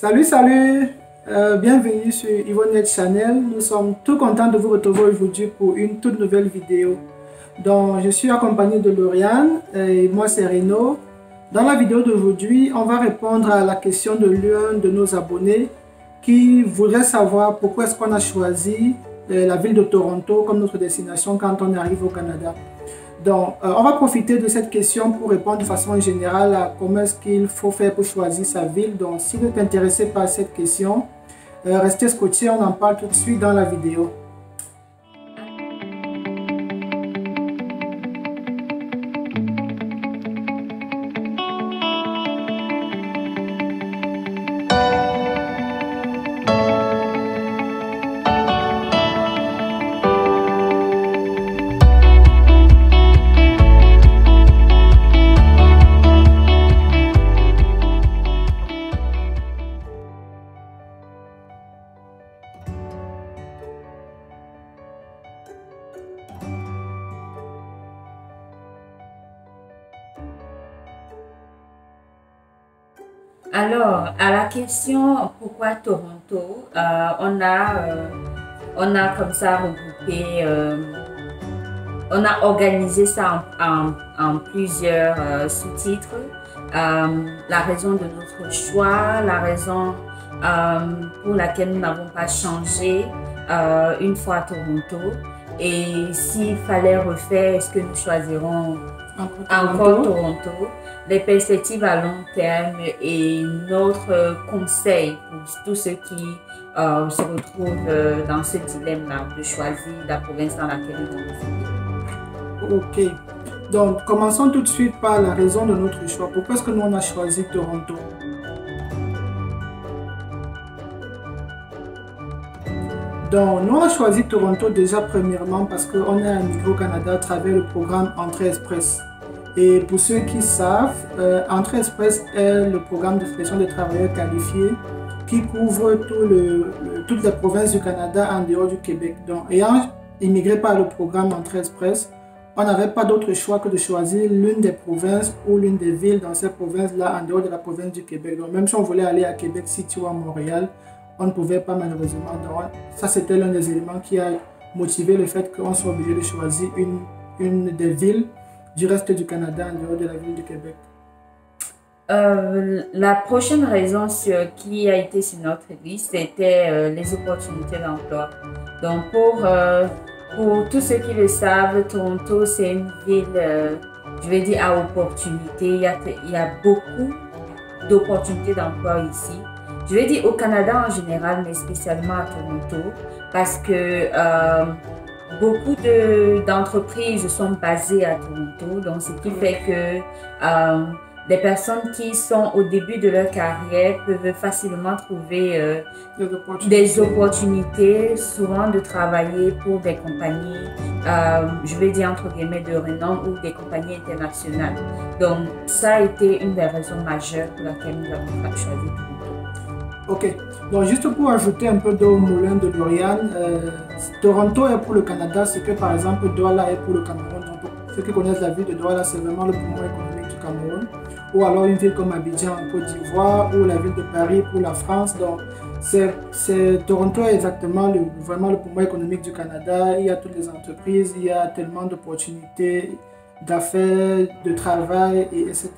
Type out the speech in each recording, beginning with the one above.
Salut, salut! Bienvenue sur Yvonnet Channel. Nous sommes tout contents de vous retrouver aujourd'hui pour une toute nouvelle vidéo. Donc, je suis accompagné de Lauriane et moi c'est Reno. Dans la vidéo d'aujourd'hui, on va répondre à la question de l'un de nos abonnés qui voudrait savoir pourquoi est-ce qu'on a choisi la ville de Toronto comme notre destination quand on arrive au Canada. Donc, on va profiter de cette question pour répondre de façon générale à comment est-ce qu'il faut faire pour choisir sa ville. Donc, si vous êtes intéressé par cette question, restez scotché, on en parle tout de suite dans la vidéo. Alors, à la question pourquoi Toronto, on a comme ça regroupé, on a organisé ça en plusieurs sous-titres. La raison de notre choix, la raison pour laquelle nous n'avons pas changé une fois à Toronto, et s'il fallait refaire, est-ce que nous choisirons encore Toronto, les perspectives à long terme et notre conseil pour tous ceux qui se retrouvent dans ce dilemme-là de choisir la province dans laquelle ils vont résider. Ok, donc commençons tout de suite par la raison de notre choix. Pourquoi est-ce que nous on a choisi Toronto? Donc, nous on a choisi Toronto déjà premièrement parce qu'on est immigré au Canada à travers le programme Entrée Express. Et pour ceux qui savent, Entrée Express est le programme de sélection des travailleurs qualifiés qui couvre toutes les provinces du Canada en dehors du Québec. Donc, ayant immigré par le programme Entrée Express, on n'avait pas d'autre choix que de choisir l'une des provinces ou l'une des villes dans ces provinces-là en dehors de la province du Québec. Donc, même si on voulait aller à Québec City ou à Montréal, on ne pouvait pas malheureusement. Donc, ça, c'était l'un des éléments qui a motivé le fait qu'on soit obligé de choisir une des villes du reste du Canada en dehors de la ville du Québec. La prochaine raison qui a été sur notre liste, c'était les opportunités d'emploi. Donc, pour tous ceux qui le savent, Toronto, c'est une ville, je vais dire, à opportunité. Il y a beaucoup d'opportunités d'emploi ici. Je vais dire au Canada en général, mais spécialement à Toronto, parce que beaucoup d'entreprises sont basées à Toronto. Donc, ce qui fait que des personnes qui sont au début de leur carrière peuvent facilement trouver des opportunités, souvent de travailler pour des compagnies, je vais dire entre guillemets de renom ou des compagnies internationales. Donc, ça a été une des raisons majeures pour laquelle nous avons choisi Toronto. Ok, donc juste pour ajouter un peu d'eau au moulin de Lauriane, Toronto est pour le Canada ce que par exemple Douala est pour le Cameroun. Donc, pour ceux qui connaissent la ville de Douala, c'est vraiment le poumon économique du Cameroun. Ou alors une ville comme Abidjan en Côte d'Ivoire, ou la ville de Paris pour la France. Donc Toronto est exactement vraiment le poumon économique du Canada. Il y a toutes les entreprises, il y a tellement d'opportunités d'affaires, de travail, etc.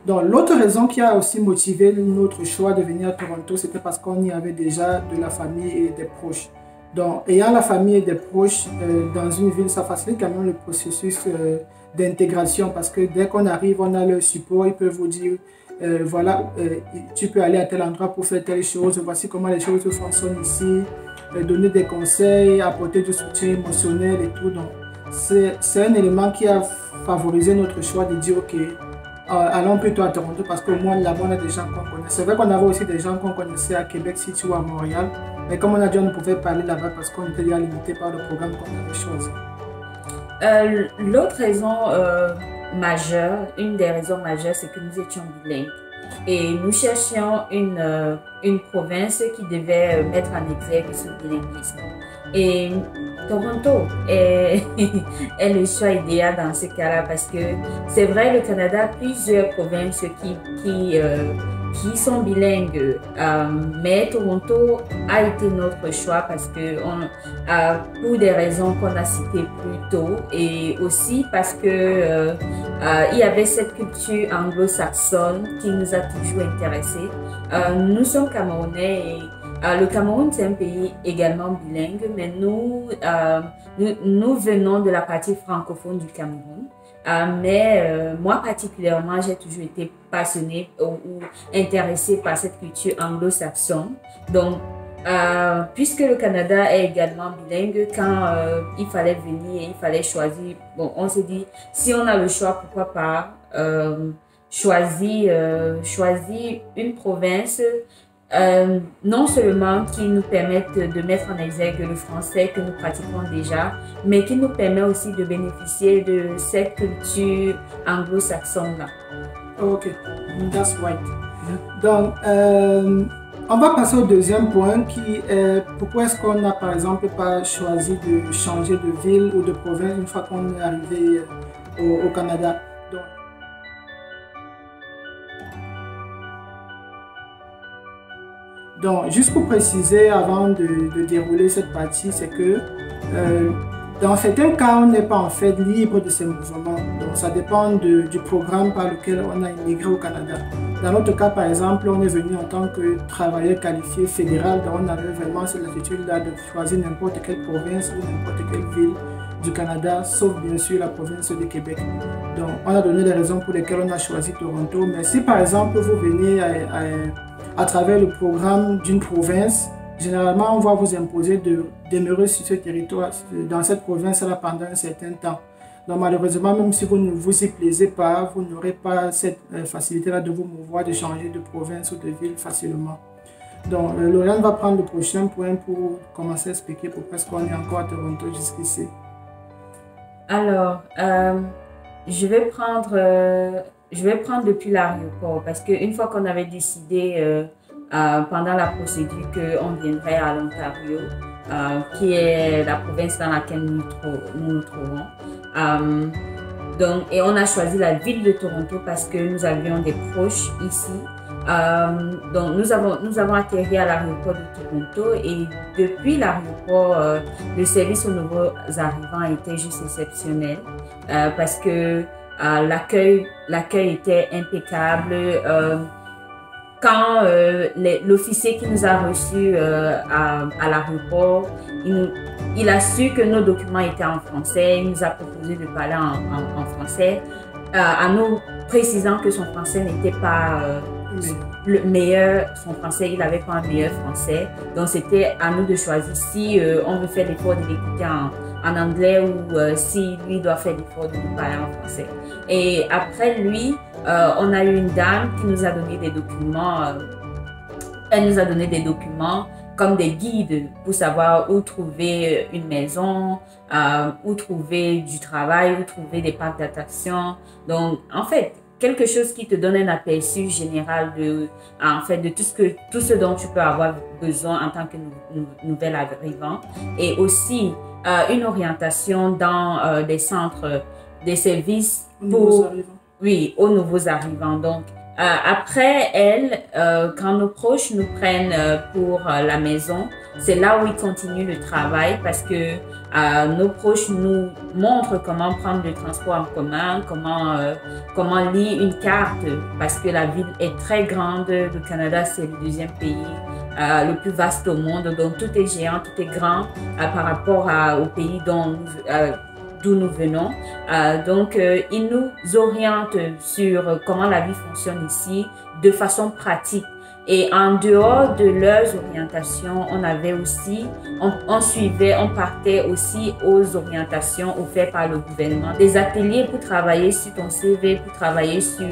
Donc, l'autre raison qui a aussi motivé notre choix de venir à Toronto, c'était parce qu'on y avait déjà de la famille et des proches. Donc, ayant la famille et des proches dans une ville, ça facilite quand même le processus d'intégration parce que dès qu'on arrive, on a le support, ils peuvent vous dire, voilà, tu peux aller à tel endroit pour faire telle chose, voici comment les choses fonctionnent ici, donner des conseils, apporter du soutien émotionnel et tout. Donc, c'est un élément qui a favorisé notre choix de dire, ok, allons plutôt à Toronto parce qu'au moins là-bas on a des gens qu'on connaît. C'est vrai qu'on avait aussi des gens qu'on connaissait à Québec City ou à Montréal, mais comme on a dit, on ne pouvait pas aller là-bas parce qu'on était déjà limité par le programme qu'on avait choisi. L'autre raison majeure, une des raisons majeures, c'est que nous étions bilingues et nous cherchions une province qui devait mettre en exergue ce bilinguisme. Et Toronto est, est le choix idéal dans ce cas-là parce que c'est vrai, le Canada a plusieurs provinces qui sont bilingues. Mais Toronto a été notre choix parce que pour des raisons qu'on a citées plus tôt et aussi parce que il y avait cette culture anglo-saxonne qui nous a toujours intéressés. Nous sommes Camerounais et le Cameroun, c'est un pays également bilingue, mais nous venons de la partie francophone du Cameroun. Moi particulièrement, j'ai toujours été passionnée ou intéressée par cette culture anglo-saxonne. Donc, puisque le Canada est également bilingue, quand il fallait venir et il fallait choisir, bon, on s'est dit, si on a le choix, pourquoi pas choisir une province non seulement qui nous permettent de mettre en exergue le français que nous pratiquons déjà, mais qui nous permet aussi de bénéficier de cette culture anglo-saxonne-là. Ok, that's right. Donc, on va passer au deuxième point qui est pourquoi est-ce qu'on n'a par exemple pas choisi de changer de ville ou de province une fois qu'on est arrivé au Canada. Donc, juste pour préciser avant de dérouler cette partie, c'est que dans certains cas, on n'est pas en fait libre de ces mouvements. Donc, ça dépend du programme par lequel on a immigré au Canada. Dans notre cas, par exemple, on est venu en tant que travailleur qualifié fédéral. Donc, on avait vraiment cette latitude-là de choisir n'importe quelle province ou n'importe quelle ville du Canada, sauf bien sûr la province de Québec. Donc, on a donné les raisons pour lesquelles on a choisi Toronto. Mais si par exemple, vous venez à travers le programme d'une province, généralement, on va vous imposer de demeurer sur ce territoire, dans cette province-là pendant un certain temps. Donc, malheureusement, même si vous ne vous y plaisez pas, vous n'aurez pas cette facilité-là de vous mouvoir, de changer de province ou de ville facilement. Donc, Lauriane va prendre le prochain point pour commencer à expliquer pourquoi est-ce qu'on est encore à Toronto jusqu'ici. Alors, je vais prendre depuis l'aéroport parce qu'une fois qu'on avait décidé pendant la procédure qu'on viendrait à l'Ontario, qui est la province dans laquelle nous nous trouvons. Et on a choisi la ville de Toronto parce que nous avions des proches ici. Donc nous avons atterri à l'aéroport de Toronto et depuis l'aéroport, le service aux nouveaux arrivants était juste exceptionnel parce que l'accueil était impeccable. Quand l'officier qui nous a reçus à l'aéroport, il a su que nos documents étaient en français, il nous a proposé de parler en français, en nous précisant que son français n'était pas le meilleur, son français, il n'avait pas un meilleur français. Donc c'était à nous de choisir si on veut faire l'effort de l'écouter en anglais ou si lui doit faire l'effort de nous parler en français. Et après lui, on a eu une dame qui nous a donné des documents. Elle nous a donné des documents comme des guides pour savoir où trouver une maison, où trouver du travail, où trouver des parcs d'attraction. Donc, en fait, quelque chose qui te donne un aperçu général de tout ce dont tu peux avoir besoin en tant que nouvel arrivant. Et aussi, une orientation dans des centres, des services aux nouveaux arrivants. Donc, après elle, quand nos proches nous prennent pour la maison, c'est là où ils continuent le travail parce que nos proches nous montrent comment prendre le transport en commun, comment lire une carte parce que la ville est très grande. Le Canada, c'est le deuxième pays le plus vaste au monde. Donc, tout est géant, tout est grand par rapport au pays d'où nous venons. Donc, ils nous orientent sur comment la vie fonctionne ici de façon pratique. Et en dehors de leurs orientations, on partait aussi aux orientations offertes par le gouvernement. Des ateliers pour travailler sur ton CV, pour travailler sur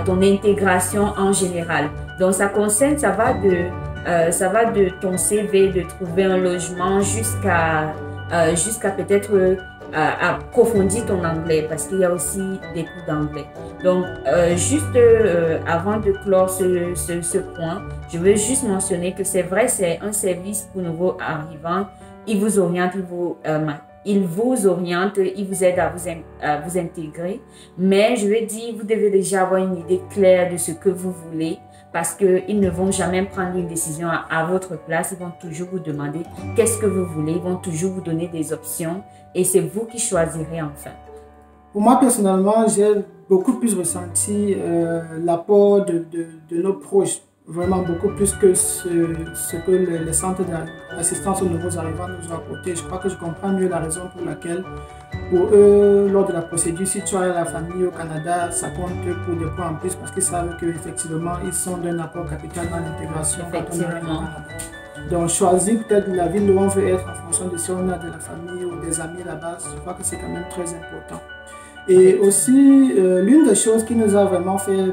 ton intégration en général. Donc, ça va de ton CV, de trouver un logement jusqu'à peut-être approfondir ton anglais parce qu'il y a aussi des cours d'anglais. Donc, avant de clore ce point, je veux juste mentionner que c'est vrai, c'est un service pour nouveaux arrivants. Il vous oriente, il vous aide à vous intégrer. Mais je veux dire, vous devez déjà avoir une idée claire de ce que vous voulez parce qu'ils ne vont jamais prendre une décision à votre place. Ils vont toujours vous demander qu'est-ce que vous voulez. Ils vont toujours vous donner des options et c'est vous qui choisirez enfin. Pour moi, personnellement, j'ai beaucoup plus ressenti l'apport de nos proches, vraiment beaucoup plus que ce que les centres d'assistance aux nouveaux arrivants nous ont apporté. Je crois que je comprends mieux la raison pour laquelle, pour eux, lors de la procédure, si tu as la famille au Canada, ça compte pour des points en plus parce qu'ils savent qu'effectivement, ils sont d'un apport capital dans l'intégration. Effectivement. Donc, choisir peut-être la ville où on veut être en fonction de si on a de la famille ou des amis là-bas, je crois que c'est quand même très important. Et aussi, l'une des choses qui nous a vraiment fait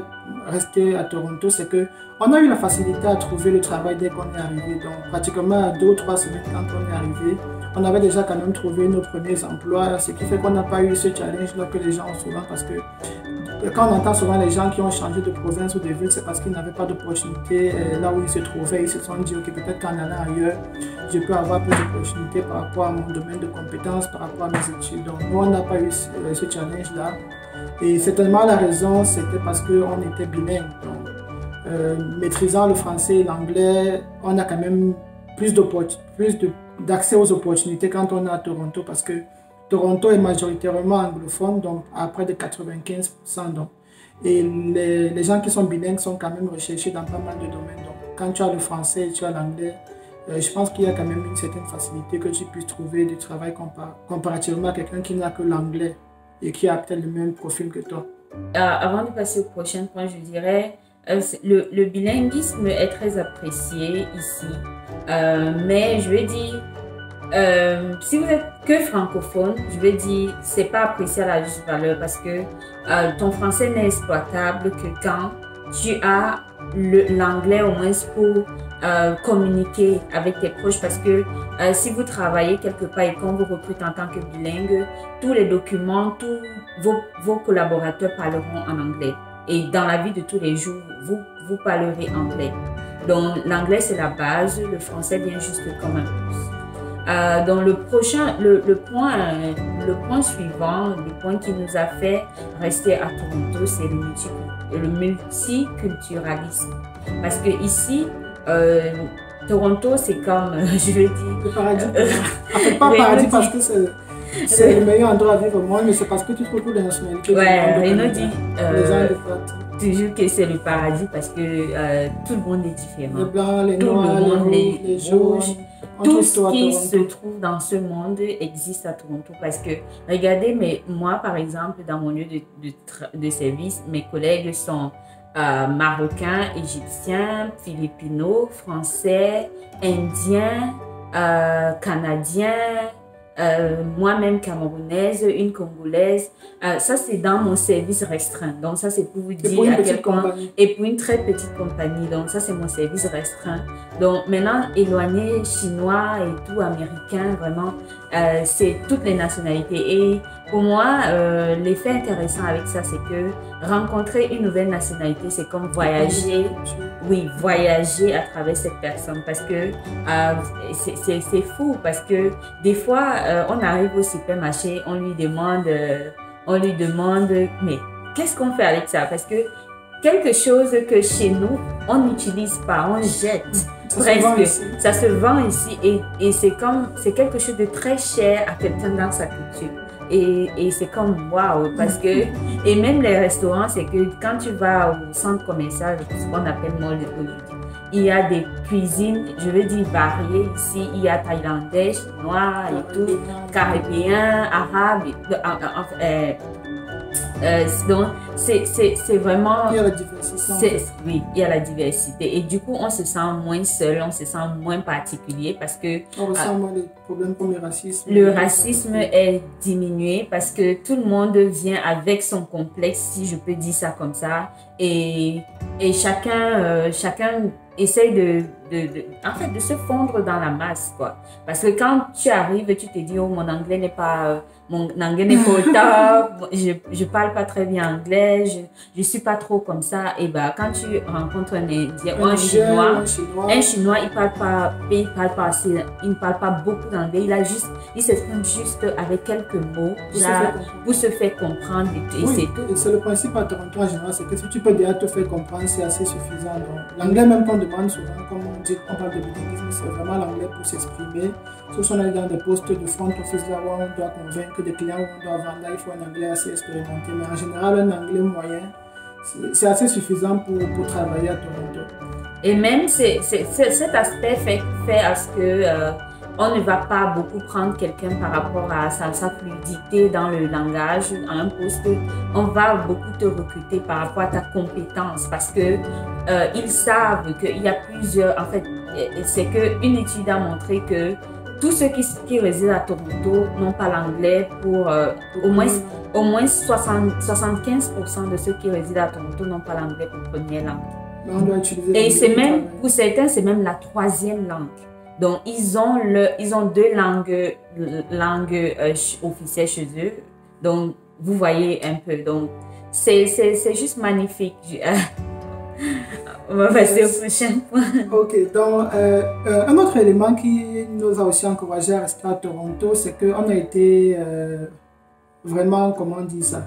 rester à Toronto, c'est qu'on a eu la facilité à trouver le travail dès qu'on est arrivé. Donc, pratiquement 2 ou 3 semaines quand on est arrivé, on avait déjà quand même trouvé nos premiers emplois, ce qui fait qu'on n'a pas eu ce challenge-là que les gens ont souvent, parce que quand on entend souvent les gens qui ont changé de province ou de ville, c'est parce qu'ils n'avaient pas d'opportunité là où ils se trouvaient. Ils se sont dit, ok, peut-être qu'en allant ailleurs, je peux avoir plus d'opportunités par rapport à mon domaine de compétences, par rapport à mes études. Donc, nous, on n'a pas eu ce challenge-là. Et certainement, la raison, c'était parce qu'on était bilingue. Donc, maîtrisant le français et l'anglais, on a quand même plus d'accès aux opportunités quand on est à Toronto, parce que Toronto est majoritairement anglophone, donc à près de 95%. Donc, et les gens qui sont bilingues sont quand même recherchés dans pas mal de domaines. Donc, quand tu as le français et tu as l'anglais, je pense qu'il y a quand même une certaine facilité que tu puisses trouver du travail comparativement à quelqu'un qui n'a que l'anglais et qui a peut-être le même profil que toi. Avant de passer au prochain point, je dirais le bilinguisme est très apprécié ici, mais je veux dire, si vous êtes que francophone, je veux dire, c'est pas apprécié à la juste valeur parce que ton français n'est exploitable que quand tu as l'anglais au moins pour communiquer avec tes proches, parce que si vous travaillez quelque part et qu'on vous recrute en tant que bilingue, tous les documents, tous vos collaborateurs parleront en anglais. Et dans la vie de tous les jours, vous parlerez anglais. Donc l'anglais c'est la base, le français vient juste comme un plus. Donc le point suivant, le point qui nous a fait rester à Toronto, c'est le multiculturalisme. Parce que ici, Toronto, c'est comme, je veux dire... Le paradis. En fait, pas paradis parce que c'est le meilleur endroit à vivre au monde, mais c'est parce que tu trouves toutes les nationalités. Ouais, Renaud dit toujours que c'est le paradis parce que tout le monde est différent. Les blancs, les noirs, les rouges. Tout ce qui se trouve dans ce monde existe à Toronto parce que, regardez, mais moi, par exemple, dans mon lieu de service, mes collègues sont marocains, égyptiens, philippinos, français, indiens, canadiens, moi-même camerounaise, une congolaise. Ça, c'est dans mon service restreint. Donc, ça, c'est pour vous dire à quel point. Et pour une très petite compagnie. Donc, ça, c'est mon service restreint. Donc, maintenant, éloigné, chinois et tout, américain, vraiment, c'est toutes les nationalités. Et pour moi, l'effet intéressant avec ça, c'est que rencontrer une nouvelle nationalité, c'est comme voyager. Oui, voyager à travers cette personne. Parce que c'est fou. Parce que des fois, on arrive au supermarché, on lui demande, mais qu'est-ce qu'on fait avec ça? Parce que quelque chose que chez nous, on n'utilise pas, on jette. Presque. Ça se vend ici et c'est quelque chose de très cher à quelqu'un dans sa culture. Et c'est comme waouh, parce que, et même les restaurants, c'est que quand tu vas au centre commercial, ce qu'on appelle mall aujourd'hui, il y a des cuisines, je veux dire variées ici, il y a thaïlandais, chinois et tout, caribéen, arabe, donc c'est vraiment... Il y a la diversité. Oui, il y a la diversité. Et du coup, on se sent moins seul, on se sent moins particulier parce que... On ressent moins les problèmes comme le racisme. Le racisme est diminué parce que tout le monde vient avec son complexe, si je peux dire ça comme ça. Et chacun essaye en fait, de se fondre dans la masse, quoi. Parce que quand tu arrives, tu te dis, oh, mon anglais n'est pas au top, je parle pas très bien anglais, l'anglais, je suis pas trop comme ça. Et bah, quand tu rencontres un Indien ou un Chinois, il parle pas assez, il ne parle pas beaucoup d'anglais. Il s'exprime juste avec quelques mots pour se faire comprendre. Et oui, c'est tout. C'est le principe à Toronto en général, c'est que si tu peux déjà te faire comprendre, c'est assez suffisant. L'anglais même qu'on demande souvent, comme on dit, on parle de bilinguisme, c'est vraiment l'anglais pour s'exprimer. Sauf si on est dans des postes de front office là où on doit convaincre des clients, où on doit vendre, là il faut un anglais assez expérimenté. Mais en général, un anglais moyen, c'est assez suffisant pour travailler à Toronto. Et même cet aspect fait à ce que on ne va pas beaucoup prendre quelqu'un par rapport à sa fluidité dans le langage à un poste. On va beaucoup te recruter par rapport à ta compétence parce que ils savent qu'il y a plusieurs. En fait, c'est qu'une étude a montré que tous ceux qui résident à Toronto n'ont pas l'anglais pour au moins 75% de ceux qui résident à Toronto n'ont pas l'anglais pour première langue. On doit utiliser Et c'est même, pour certains, c'est même la troisième langue. Donc, ils ont deux langues officielles chez eux. Donc, vous voyez un peu. Donc, c'est juste magnifique. On va passer au prochain point. Ok, donc un autre élément qui nous a aussi encouragé à rester à Toronto, c'est qu'on a été vraiment, comment on dit ça,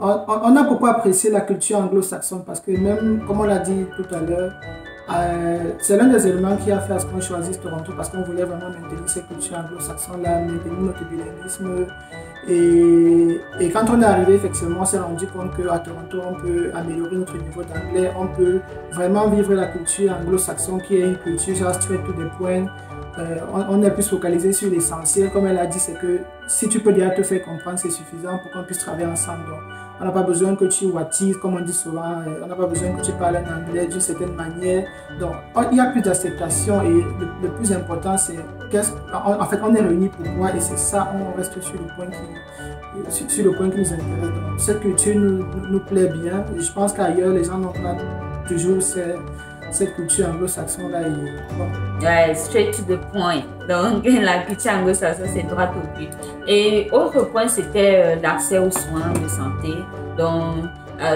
on a beaucoup apprécié la culture anglo-saxonne parce que même, comme on l'a dit tout à l'heure, c'est l'un des éléments qui a fait à ce qu'on choisisse Toronto parce qu'on voulait vraiment maintenir cette culture anglo-saxonne-là, maintenir notre bilinguisme. Et quand on est arrivé, effectivement, on s'est rendu compte qu'à Toronto, on peut améliorer notre niveau d'anglais, on peut vraiment vivre la culture anglo-saxonne qui est une culture genre straight to the point. On est plus focalisé sur l'essentiel. Comme elle a dit, c'est que si tu peux déjà te faire comprendre, c'est suffisant pour qu'on puisse travailler ensemble. Donc, on n'a pas besoin que tu wattises, comme on dit souvent, on n'a pas besoin que tu parles en anglais d'une certaine manière. Donc, il y a plus d'acceptation et le plus important, c'est en fait, on est réunis pourquoi et c'est ça, on reste sur le point qui nous intéresse. Donc, cette culture nous plaît bien et je pense qu'ailleurs, les gens n'ont pas toujours cette culture anglo-saxonne-là. Bon. Ouais, straight to the point. Donc, la culture anglo-saxonne, c'est droit au but. Et autre point, c'était l'accès aux soins de santé. Donc,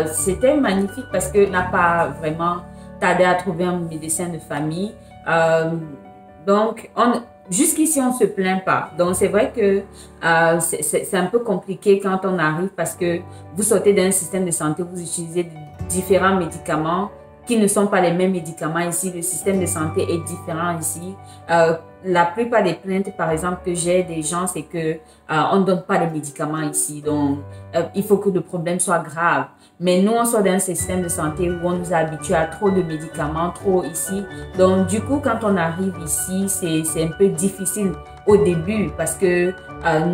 c'était magnifique parce que n'a pas vraiment tardé à trouver un médecin de famille. Donc, jusqu'ici, on ne se plaint pas. Donc, c'est vrai que c'est un peu compliqué quand on arrive parce que vous sortez d'un système de santé, vous utilisez différents médicaments qui ne sont pas les mêmes médicaments ici. Le système de santé est différent ici. La plupart des plaintes, par exemple, que j'ai des gens, c'est que on ne donne pas de médicaments ici. Donc, il faut que le problème soit grave. Mais nous, on sort d'un système de santé où on nous a habitués à trop de médicaments, trop ici. Donc, du coup, quand on arrive ici, c'est un peu difficile au début parce que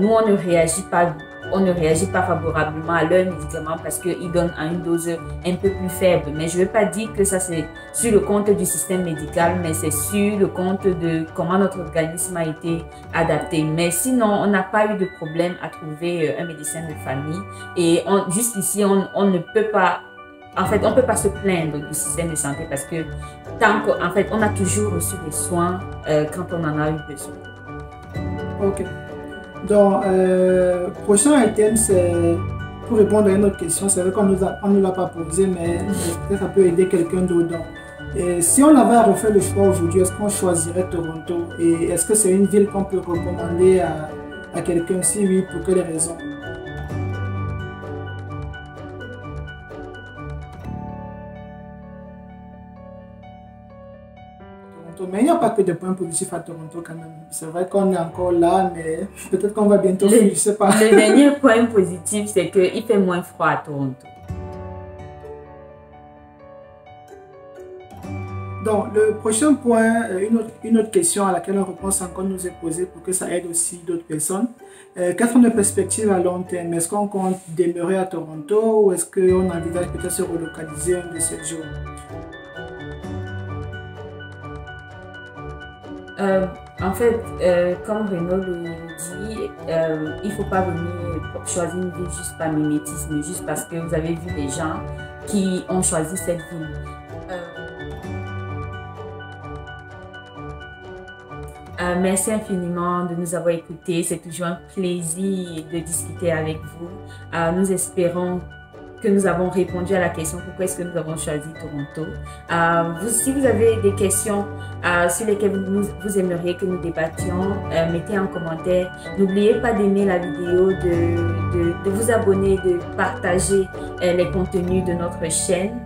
nous, on ne réagit pas favorablement à leurs médicaments parce qu'ils donnent à une dose un peu plus faible. Mais je ne veux pas dire que ça c'est sur le compte du système médical, mais c'est sur le compte de comment notre organisme a été adapté. Mais sinon, on n'a pas eu de problème à trouver un médecin de famille. Et juste ici, on ne peut pas... En fait, on ne peut pas se plaindre du système de santé parce que en fait, on a toujours reçu des soins quand on en a eu besoin. Ok. Donc, prochain item, c'est pour répondre à une autre question. C'est vrai qu'on ne nous l'a pas posé, mais peut-être ça peut aider quelqu'un d'autre. Et si on avait à refaire le choix aujourd'hui, est-ce qu'on choisirait Toronto? Et est-ce que c'est une ville qu'on peut recommander à quelqu'un? Si oui, pour quelles raisons? Mais il n'y a pas que des points positifs à Toronto quand même. C'est vrai qu'on est encore là, mais peut-être qu'on va bientôt finir, je ne sais pas. Le dernier point positif, c'est qu'il fait moins froid à Toronto. Donc, le prochain point, une autre question à laquelle on réponse encore nous est posée pour que ça aide aussi d'autres personnes. Quelles sont nos perspectives à long terme? Est-ce qu'on compte demeurer à Toronto ou est-ce qu'on envisage peut-être se relocaliser un de ces jours? En fait, comme Renaud le dit, il ne faut pas venir choisir une ville juste par mimétisme, juste parce que vous avez vu des gens qui ont choisi cette ville. Merci infiniment de nous avoir écoutés. C'est toujours un plaisir de discuter avec vous. Nous espérons que nous avons répondu à la question pourquoi est-ce que nous avons choisi Toronto. Si vous avez des questions sur lesquelles vous aimeriez que nous débattions, mettez en commentaire. N'oubliez pas d'aimer la vidéo, de vous abonner, de partager les contenus de notre chaîne.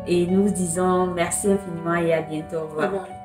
Et nous vous disons merci infiniment et à bientôt. Au revoir.